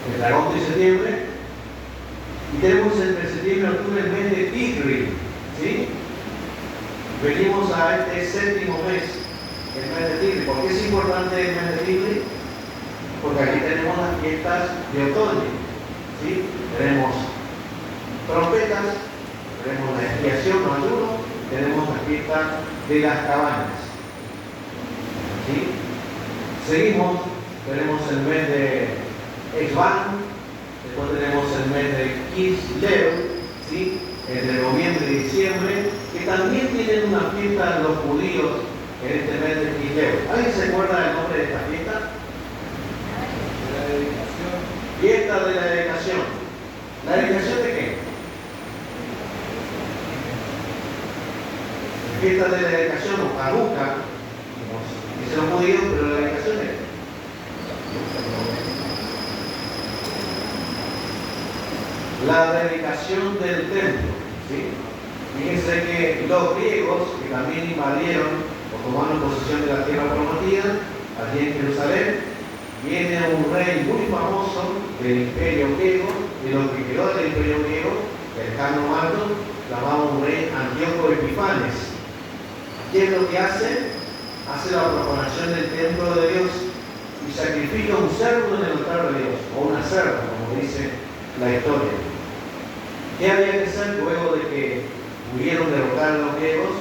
entre agosto y septiembre. Y tenemos entre septiembre y octubre el mes de Tigri. ¿Sí? Venimos a este séptimo mes, el mes de Tigri. ¿Por qué es importante el mes de Tigri? Porque aquí tenemos las fiestas de otoño. ¿Sí? Tenemos trompetas, tenemos la expiación o ayuno, tenemos la fiesta de las cabañas. ¿Sí? Seguimos, tenemos el mes de Esban, después tenemos el mes de Kislev, ¿sí?, entre noviembre y diciembre, que también tienen una fiesta de los judíos en este mes de Kislev. ¿Alguien se acuerda del nombre de esta fiesta? La dedicación. Fiesta de la dedicación. ¿La dedicación de qué? Fiesta de la dedicación o Hanukkah, dicen los judíos, pero la dedicación es la dedicación del templo. ¿Sí? Fíjense que los griegos, que también invadieron o tomaron posesión de la tierra prometida, allí en Jerusalén, viene un rey muy famoso del imperio griego, de lo que quedó del imperio griego, el Carlo Magno, llamado un rey Antíoco Epifanes. ¿Qué es lo que hace? Hace la profanación del templo de Dios y sacrifica un cerdo en el altar de Dios, o una cerda, como dice la historia. ¿Qué había que hacer luego de que pudieron derrotar a los griegos?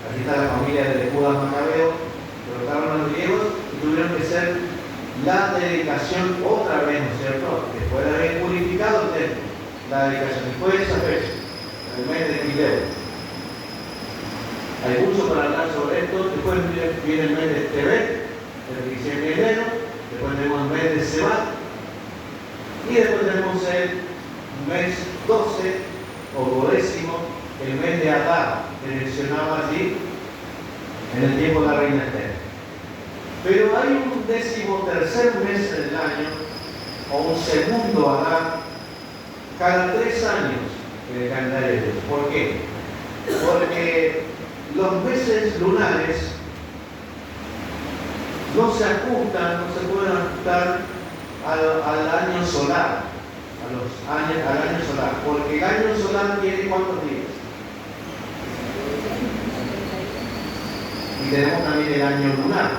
Aquí está la familia de Judas Macabeo, derrotaron a los griegos y tuvieron que hacer la dedicación otra vez, ¿no es cierto? Después de haber purificado el templo, la dedicación. Y fue esa fecha, el mes de Quileo. Hay mucho para hablar sobre esto. Después viene el mes de Tebet, el diciembre y enero. Después tenemos el mes de Sebat. Y después tenemos el mes 12 o 12º, el mes de Adar, que mencionaba allí en el tiempo de la reina Esther. Pero hay un 13º mes del año, o un segundo Adar, cada 3 años en el calendario de Dios. ¿Por qué? Porque los meses lunares no se ajustan, no se pueden ajustar al año solar, al año solar, porque el año solar tiene ¿cuántos días? Y tenemos también el año lunar.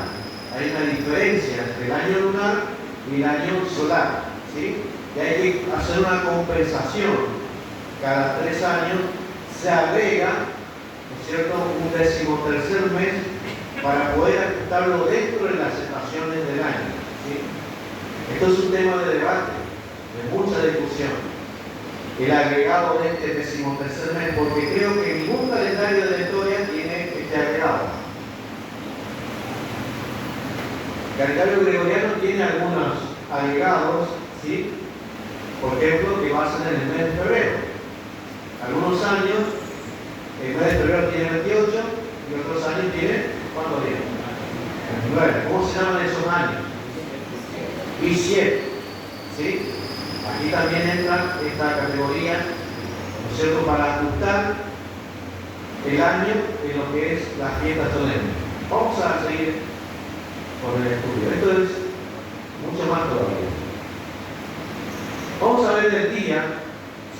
Hay una diferencia entre el año lunar y el año solar, ¿sí? Y hay que hacer una compensación. Cada 3 años se agrega, ¿no es cierto?, un 13º mes para poder ajustarlo dentro de las estaciones del año, ¿sí? Esto es un tema de debate, de mucha discusión, el agregado de este 13º mes, porque creo que ningún calendario de la historia tiene este agregado. El calendario gregoriano tiene algunos agregados, ¿sí? Por ejemplo, que basan en el mes de febrero. Algunos años, el mes de febrero tiene 28 y otros años tiene, ¿cuántos días? 29. ¿Cómo se llaman esos años? Bisiesto, ¿sí? Aquí también entra esta categoría, ¿no es cierto?, para ajustar el año en lo que es la fiesta solemne. Vamos a seguir con el estudio. Esto es mucho más todavía. Vamos a ver el día,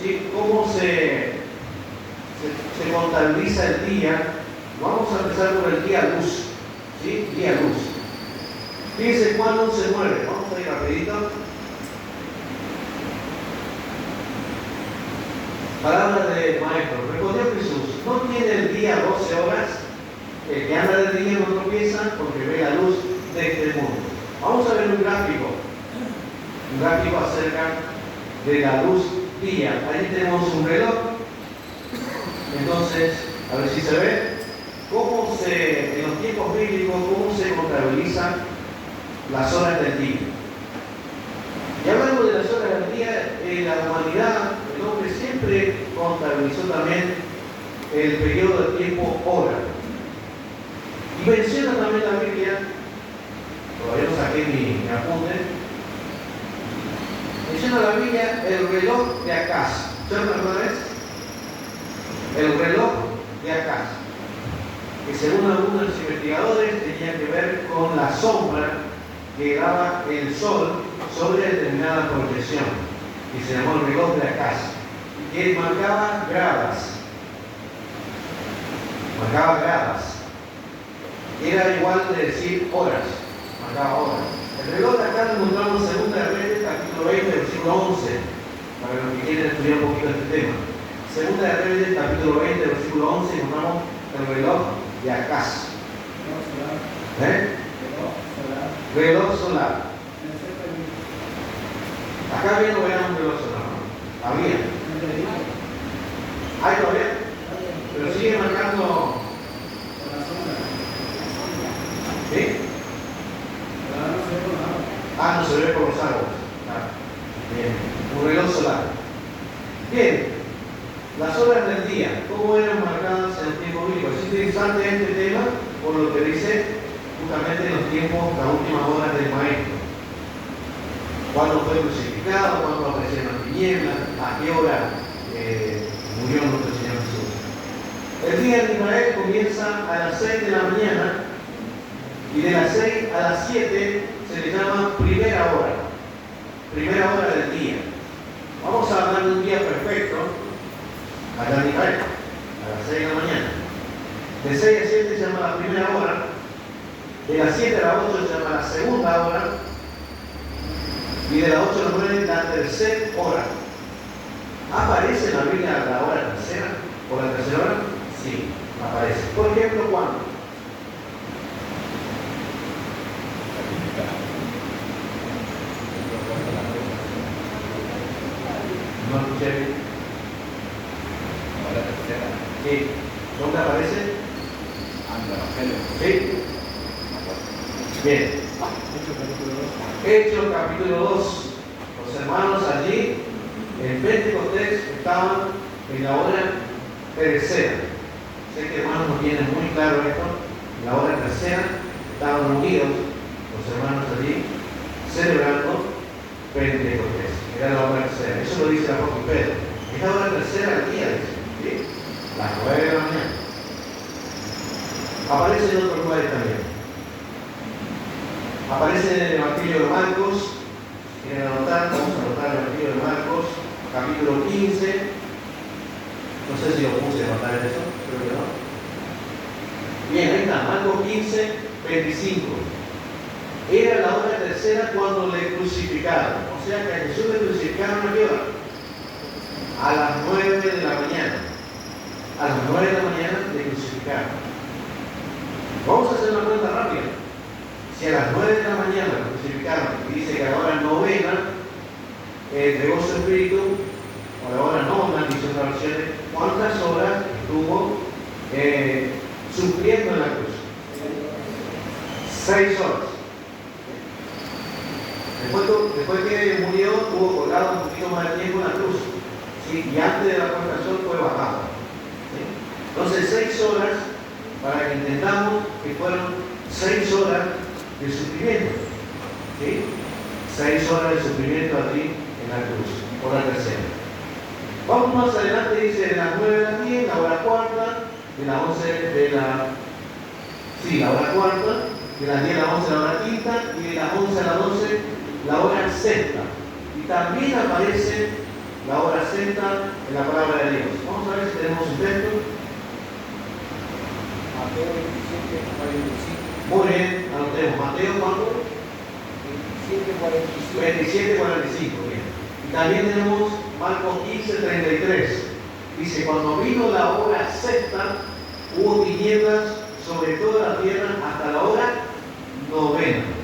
¿sí?, cómo se contabiliza el día. Vamos a empezar por el día luz, ¿sí? Día luz. Fíjense cuándo se muere. Vamos a ir rapidito. Palabra de maestro. Respondió Jesús: ¿no tiene el día 12 horas? El que anda de día no tropieza porque ve la luz de este mundo. Vamos a ver un gráfico acerca de la luz día. Ahí tenemos un reloj. Entonces, a ver si se ve cómo en los tiempos bíblicos, cómo se contabilizan las horas del día. Y hablando de las horas del día, la humanidad, el hombre siempre contabilizó también el periodo de tiempo hora. Y menciona también la Biblia, todavía no saqué mi apunte, menciona la Biblia el reloj de Acaz. ¿Saben cuál es? El reloj de Acaz, que según algunos investigadores tenía que ver con la sombra que daba el sol sobre determinada proyección, y se llamó el reloj de Acaz, que marcaba gradas. Era igual de decir horas, marcaba horas. El reloj de Acaz lo encontramos en 2 Reyes, capítulo 20, versículo 11, para los que quieren estudiar un poquito este tema. 2 Reyes, capítulo 20, versículo 11, encontramos el reloj de Acaz. Reloj solar. Acá bien no era un reloj solar, ¿no? Había. ¿Hay todavía? Pero sigue marcando. ¿Sí? No se ve por los árboles. Bien. Un reloj solar. Bien. Las horas del día, ¿cómo eran marcadas en el tiempo bíblico? Es interesante este tema por lo que dice justamente en los tiempos, las últimas horas del Maestro. ¿Cuándo fue crucificado? ¿Cuándo aparecieron las tinieblas? ¿A qué hora murió nuestro Señor Jesús? El día de Israel comienza a las 6 de la mañana y de las 6 a las 7 se le llama primera hora del día. Vamos a hablar de un día perfecto allá en Israel, a las 6 de la mañana. De 6 a 7 se llama la primera hora, de las 7 a las 8 se llama la segunda hora, y de las 8 a las 9 la tercera hora. ¿Aparece en la Biblia la hora tercera o la tercera hora? Sí, aparece. Por ejemplo, ¿cuándo? No escuché bien. Hora tercera. Sí. ¿Dónde aparece? Evangelio. Sí. Bien. Hechos capítulo 2. Los hermanos allí en Pentecostés estaban en la hora tercera. Sé que hermanos no tienen muy claro esto. En la hora tercera estaban unidos los hermanos allí celebrando Pentecostés. Era la hora tercera. Eso lo dice el apóstol Pedro. Es la hora tercera del día, dice. ¿Sí? Las 9 de la mañana. Aparece en otros lugares también. Aparece en el Evangelio de Marcos. Quieren anotar, vamos a anotar el Evangelio de Marcos, capítulo 15. No sé si lo puse a anotar eso, creo que no. Bien, ahí está, Marcos 15, 25. Era la hora tercera cuando le crucificaron. O sea que a Jesús le crucificaron ¿a qué hora? A las 9 de la mañana. A las 9 de la mañana le crucificaron. Vamos a hacer una pregunta rápida. Si a las 9 de la mañana lo crucificaron y dice que a la hora novena entregó su espíritu, o a la hora nona, dice otra versión, ¿cuántas horas estuvo sufriendo en la cruz? 6 horas. Después que murió, estuvo colgado un poquito más de tiempo en la cruz. ¿Sí? Y antes de la puesta del sol fue bajado. ¿Sí? Entonces, 6 horas, para que entendamos que fueron 6 horas de sufrimiento. ¿Sí? 6 horas de sufrimiento allí en la cruz, por la tercera. Vamos más adelante, dice de las 9 de las 10, la hora cuarta, de las 11 de la. Sí, la hora cuarta, de las 10 a las 11 la hora quinta, y de las 11 a las 12 la hora sexta. Y también aparece la hora sexta en la palabra de Dios. Vamos a ver si tenemos un texto. Mateo 27, 45. Muy bien, anotemos. Mateo, ¿cuánto? 27, 45. 27, 45, bien. Y también tenemos Marcos 15, 33. Dice, cuando vino la hora sexta, hubo tinieblas sobre toda la tierra hasta la hora novena.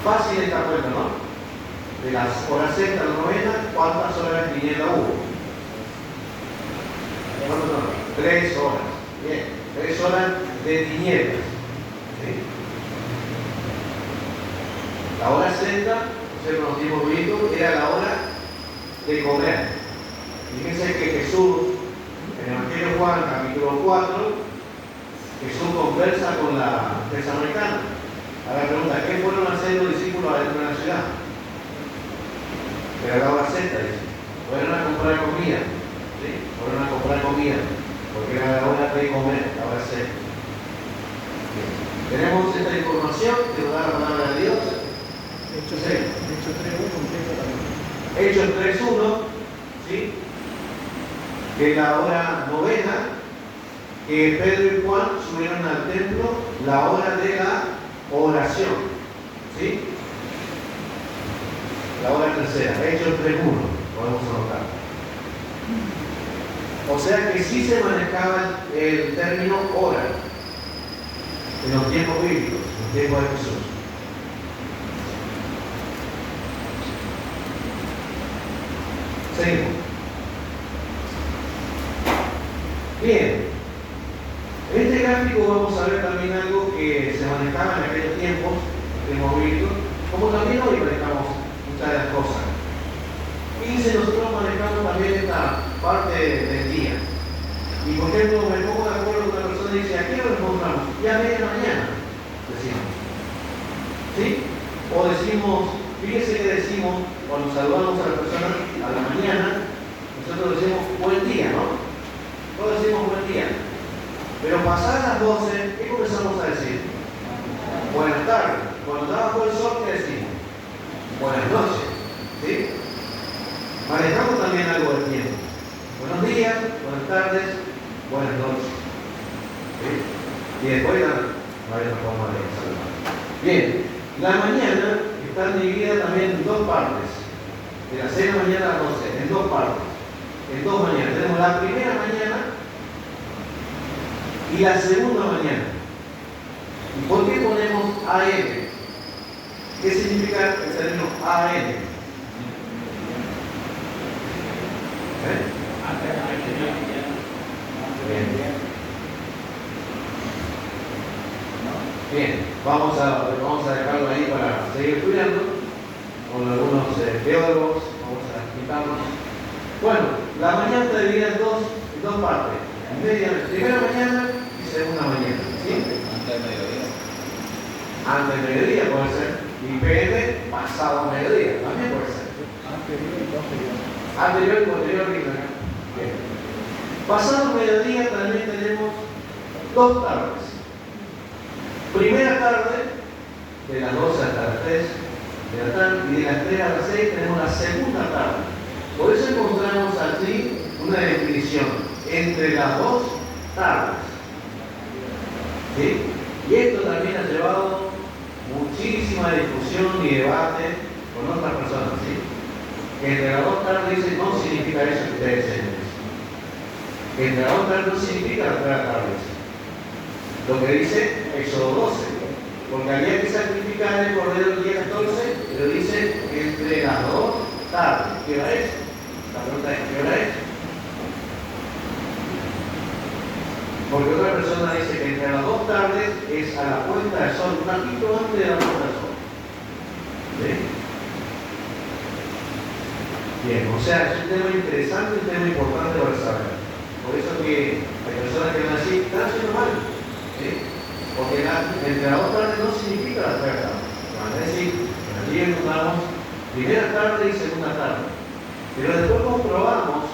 Fácil esta cuenta, ¿no? De las horas sexta a la novena, ¿cuántas horas de tiniebla hubo? ¿Cuántas horas? 3 horas. Bien, 3 horas de tinieblas. ¿Sí? La hora sexta, no sé, conocimos visto, era la hora de comer. Fíjense que Jesús, en el Evangelio de Juan, capítulo 4, Jesús conversa con la samaritana. Ahora pregunta, ¿qué fueron a hacer los discípulos adentro de la ciudad? Era la hora sexta, dice. Fueron a comprar comida. ¿Sí? Fueron a comprar comida. Porque era la hora de comer, la hora sexta. Tenemos esta información que nos da la palabra de Dios. Hechos 3.1 completa también. Hechos 3.1, ¿sí? Que la hora novena, que Pedro y Juan subieron al templo, la hora de la oración, ¿sí? La hora tercera, Hechos 3.1, podemos anotar. O sea que sí se manejaba el término hora en los tiempos bíblicos, en los tiempos de Jesús. Seguimos. Bien. En este gráfico vamos a ver también algo que se manejaba en aquellos tiempos, en los bíblicos, como también hoy manejamos muchas de las cosas. Fíjense, nosotros manejamos también esta parte del día. Y por ejemplo, me pongo de acuerdo con una persona y dice, ¿a qué hora nos encontramos? Ya a media mañana, decimos. ¿Sí? O decimos, fíjense que decimos, cuando saludamos a la persona a la mañana, nosotros decimos buen día, ¿no? Todos decimos buen día. Pero pasadas las 12, ¿qué comenzamos a decir? Buenas tardes. Cuando está bajo el sol, ¿qué decimos? Buenas noches. ¿Sí? Manejamos también algo del tiempo. Buenos días, buenas tardes, buenas noches. ¿Sí? Y después varias formas de saludar. Bien, la mañana está dividida también en dos partes. De las 6 de la mañana a las 12, en dos partes. En dos mañanas. Tenemos la primera mañana y la segunda mañana. ¿Y por qué ponemos AM? ¿Qué significa el término AM? Bien, vamos a dejarlo ahí para seguir estudiando con algunos teólogos, vamos a explicarnos. Bueno, la mañana está dividida en dos partes, primera mañana y segunda mañana, ¿sí? Antes del mediodía. Antes del mediodía puede ser, y PM pasado mediodía, también puede ser. Anterior y posterior. Anterior y posterior, bien. Pasado mediodía también tenemos dos tardes. Primera tarde, de las 12 hasta las 3 de la tarde, y de las 3 a las 6 tenemos la segunda tarde. Por eso encontramos aquí una definición entre las dos tardes. ¿Sí? Y esto también ha llevado muchísima discusión y debate con otras personas. ¿Sí? Que entre las dos tardes dice, no significa eso que ustedes dicen. Que entre las dos tardes no significa la primera tarde. Lo que dice Éxodo 12, porque había que sacrificar el cordero el día 14, pero dice entre las dos tardes. ¿Qué hora es? La pregunta es, ¿qué hora es? Porque otra persona dice que entre las dos tardes es a la puesta del sol, un ratito antes de la puesta del sol. ¿Sí? Bien, o sea, es un tema interesante, un tema importante para saber. Por eso que hay personas que van a decir, están haciendo mal. ¿Sí? Porque entre las dos tardes no significa la primera tarde. Es decir, allí encontramos primera tarde y segunda tarde. Pero después comprobamos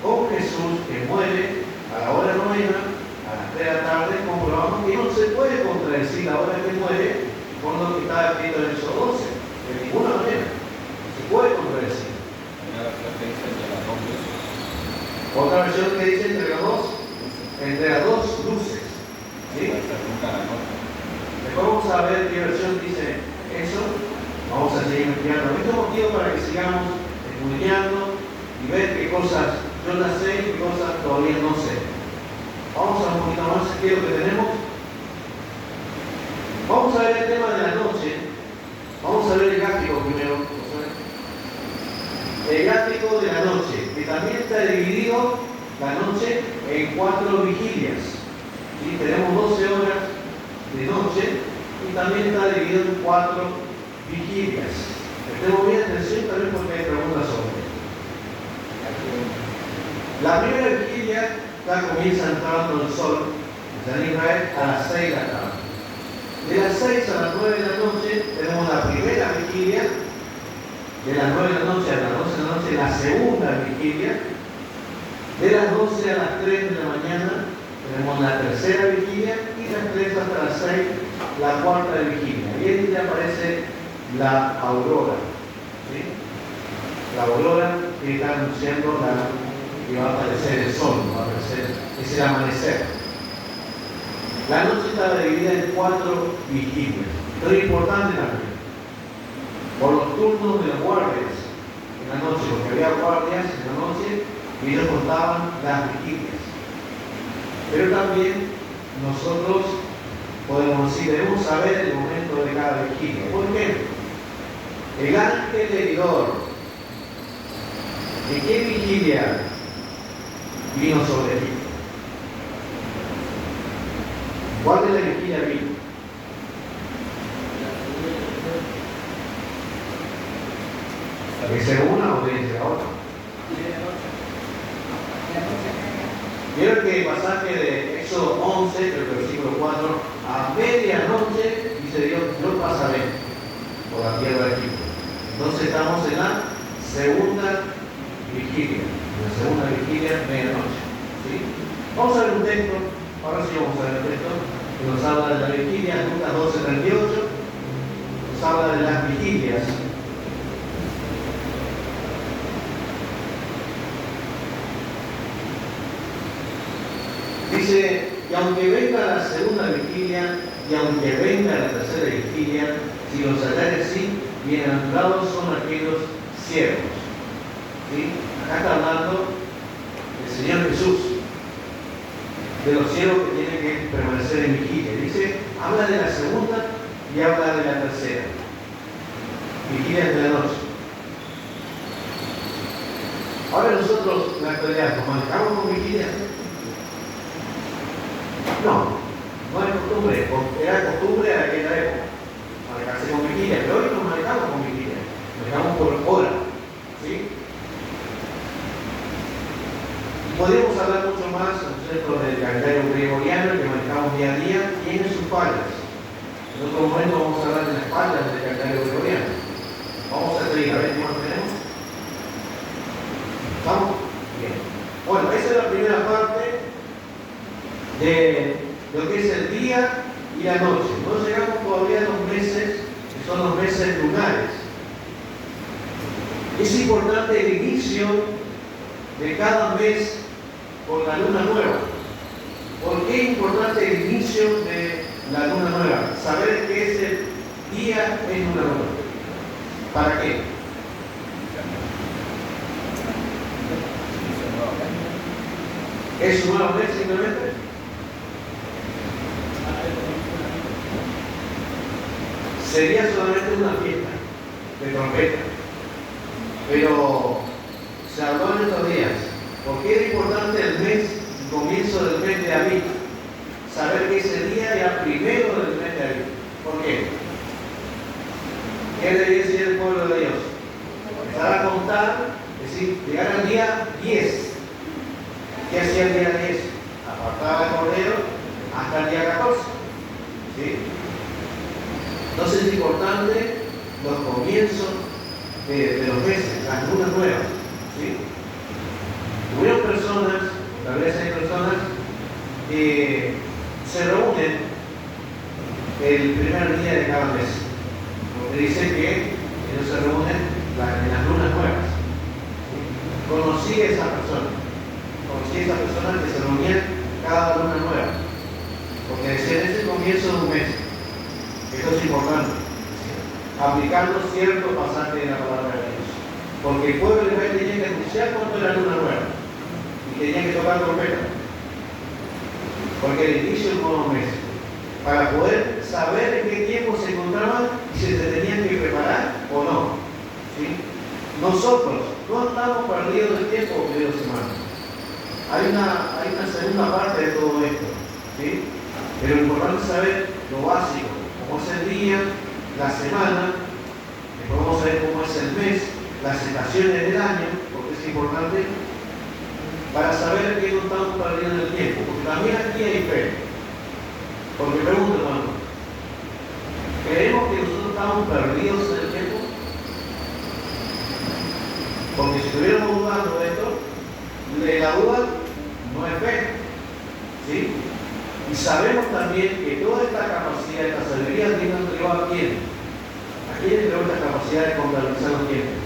con Jesús que muere a la hora novena, a las 3 de la tarde, comprobamos que no se puede contradecir la hora que muere con lo que está escrito en Éxodo 12. De ninguna manera. Se puede contradecir. Hay una versión que dice entre las dos luces. Otra versión que dice entre las dos luces. ¿Sí? Después vamos a ver qué versión dice eso. Vamos a seguir investigando. Esto es motivo para que sigamos estudiando y ver qué cosas yo las sé y qué cosas todavía no sé. Vamos a ver un poquito más qué es lo que tenemos. Vamos a ver el tema de la noche. Vamos a ver el gráfico primero. El gráfico de la noche, que también está dividido la noche en 4 vigilias. ¿Sí? Tenemos 12 horas de noche y también está dividido en 4 vigilias. Prestemos bien atención también porque hay preguntas sobre esto. La primera vigilia comienza entrando el sol en Israel a las 6 de la tarde. De las 6 a las 9 de la noche tenemos la primera vigilia. De las 9 de la noche a las 12 de la noche la segunda vigilia. De las 12 a las 3 de la mañana tenemos la tercera vigilia y de las 3 hasta las 6 la cuarta vigilia. Y aquí ya aparece la aurora. ¿Sí? La aurora que está anunciando que va a aparecer el sol, va a aparecer, es el amanecer. La noche está dividida en 4 vigilias. Esto es importante también. Por los turnos de los guardias en la noche, porque había guardias en la noche y ellos contaban las vigilias. Pero también nosotros podemos decir, debemos saber el momento de cada vigilia. Por ejemplo, el ángel heridor, ¿de qué vigilia vino sobre ti? ¿Cuál de la vigilia vino? ¿Dice una o dice la otra? Quiero que el pasaje de Éxodo 11, del versículo 4, a medianoche, dice Dios pasaré por la tierra de Egipto. Entonces estamos en la segunda vigilia. En la segunda vigilia, medianoche. ¿Sí? Vamos a ver un texto, ahora sí vamos a ver el texto, que nos habla de la vigilia, Lucas 12:38. habla de las vigilias. Dice, y aunque venga la segunda vigilia, y aunque venga la tercera vigilia, si los hallares así, bienaventurados son aquellos siervos. ¿Sí? Acá está hablando el Señor Jesús, de los siervos que tienen que permanecer en vigilia. Dice, habla de la segunda y habla de la tercera. Vigilia de la noche. Ahora nosotros, en la actualidad, ¿nos manejamos con vigilia? No, no es costumbre, era costumbre de aquella época, manejarse con vigilia, pero hoy nos manejamos con vigilia, manejamos por hora, ¿sí? Podríamos hablar mucho más, ¿no es cierto?, del calendario gregoriano que manejamos día a día, tiene sus fallas. En otro momento vamos a hablar de las fallas del calendario gregoriano. Vamos a seguir, a ver qué más tenemos. ¿Estamos? Bien. Bueno, esa es la primera parte de lo que es el día y la noche. No llegamos todavía a los meses, que son los meses lunares. Es importante el inicio de cada mes con la luna nueva. ¿Por qué es importante el inicio de la luna nueva? Saber que ese día es luna nueva. ¿Para qué? ¿Es un nuevo mes simplemente? Sería solamente una fiesta de trompeta. Pero se habló en estos días. ¿Por qué era importante el mes, el comienzo del mes de Abril? Saber que ese día era primero del mes de Abril. ¿Por qué? ¿Qué debería decir el pueblo de Dios? Empezar a contar, es decir, llegar al día 10. ¿Qué hacía el día 10? Apartaba el cordero hasta el día 14. ¿Sí? Entonces es importante los comienzos de los meses, las lunas nuevas. ¿Sí? Hubieron personas, tal vez hay personas que se reúnen el primer día de cada mes. Porque dice que ellos se reúnen en las lunas nuevas. ¿Sí? Conocí a esa persona que se reunían cada luna nueva. Porque decían, es el comienzo de un mes. Esto es importante. Aplicando cierto pasaje de la palabra de Dios. Porque el pueblo de Israel tenía que anunciar cuándo era la luna nueva. Y tenía que tocar trompeta. Porque el inicio de un nuevo mes. Para poder saber en qué tiempo se encontraban y si se tenían que preparar o no. ¿Sí? Nosotros no estamos perdidos de tiempo, queridos hermanos. Hay una segunda parte de todo esto. ¿Sí? Pero lo importante es saber lo básico. Cómo es el día, la semana, después vamos a ver cómo es el mes, las estaciones del año, porque es importante para saber que no estamos perdiendo el tiempo, porque también aquí hay fe. Porque pregunto, hermano, ¿creemos que nosotros estamos perdidos en el tiempo? Porque si estuviéramos dudando de esto, de la duda no es fe. ¿Sí? Y sabemos también que toda esta capacidad, esta sabiduría, Dios nos entregó a quién. ¿A quién entregó esta capacidad de contabilizar los tiempos?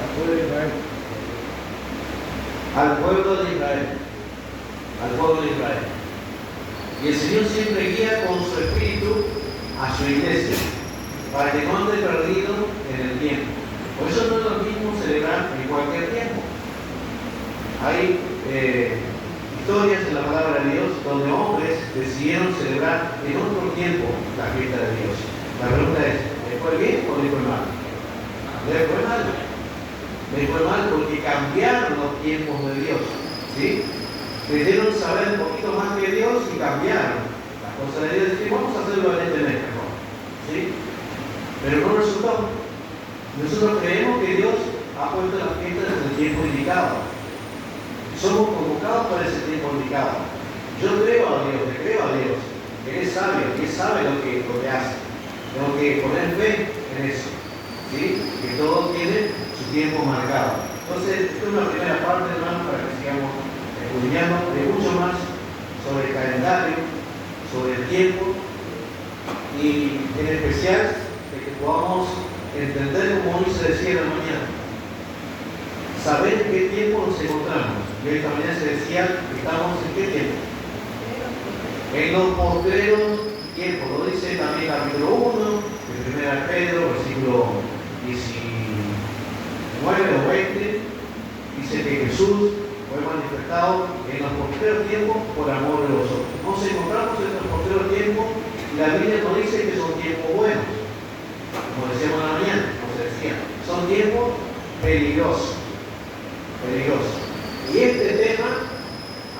Al pueblo de Israel. Al pueblo de Israel. Al pueblo de Israel. Y el Señor siempre guía con su espíritu a su iglesia, para que no ande perdido en el tiempo. Por eso no es lo mismo celebrar en cualquier tiempo. Hay historias en la palabra de Dios donde hombres decidieron celebrar en otro tiempo la fiesta de Dios. La pregunta es, ¿les fue bien o les fue mal? Les fue mal. Les fue mal porque cambiaron los tiempos de Dios. ¿Sí? Quisieron saber un poquito más que Dios y cambiaron las cosas de Dios. Y vamos a hacerlo en este mes mejor. ¿Sí? Pero no resultó. Nosotros creemos que Dios ha puesto las fiestas en el tiempo indicado. Somos convocados para ese tiempo indicado. Yo creo a Dios, le creo a Dios. Él es sabio, Él sabe lo que hace. Tengo que poner fe en eso. ¿Sí? Que todo tiene su tiempo marcado. Entonces, esta es una primera parte, hermano, para que sigamos estudiando de mucho más sobre el calendario, sobre el tiempo. y en especial de que podamos entender, como hoy se decía en la mañana, saber en qué tiempo nos encontramos. Y esta mañana se decía que estamos en qué tiempo. En los postreros tiempos, lo dice también capítulo 1 de 1 Pedro, versículo 19 o 20, dice que Jesús fue manifestado en los postreros tiempos por amor de vosotros. Nos encontramos en los postreros tiempos y la Biblia nos dice que son tiempos buenos. Como decíamos en la mañana, como se decía, son tiempos peligrosos. Peligrosos. Y este tema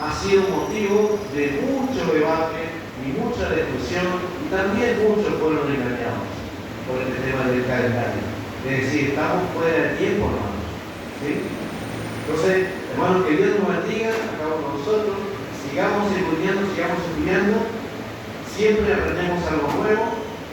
ha sido motivo de mucho debate y mucha discusión, y también muchos fueron engañados por este tema del calendario. Es decir, estamos fuera de tiempo, hermanos. ¿Sí? Entonces, hermanos, que Dios nos bendiga, acá con nosotros, sigamos estudiando, siempre aprendemos algo nuevo,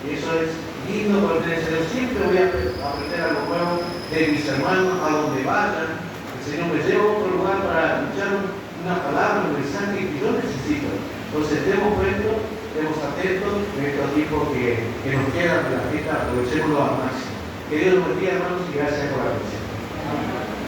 y eso es lindo por tener. Siempre voy a aprender algo nuevo de mis hermanos, a donde vayan. El Señor me lleva a otro lugar para escuchar una palabra, un mensaje que yo necesito. Entonces, estemos prestos, estemos atentos en estos tiempos que nos quedan de la fiesta, aprovechémoslo al máximo. Que Dios nos bendiga, hermanos, y gracias por la atención.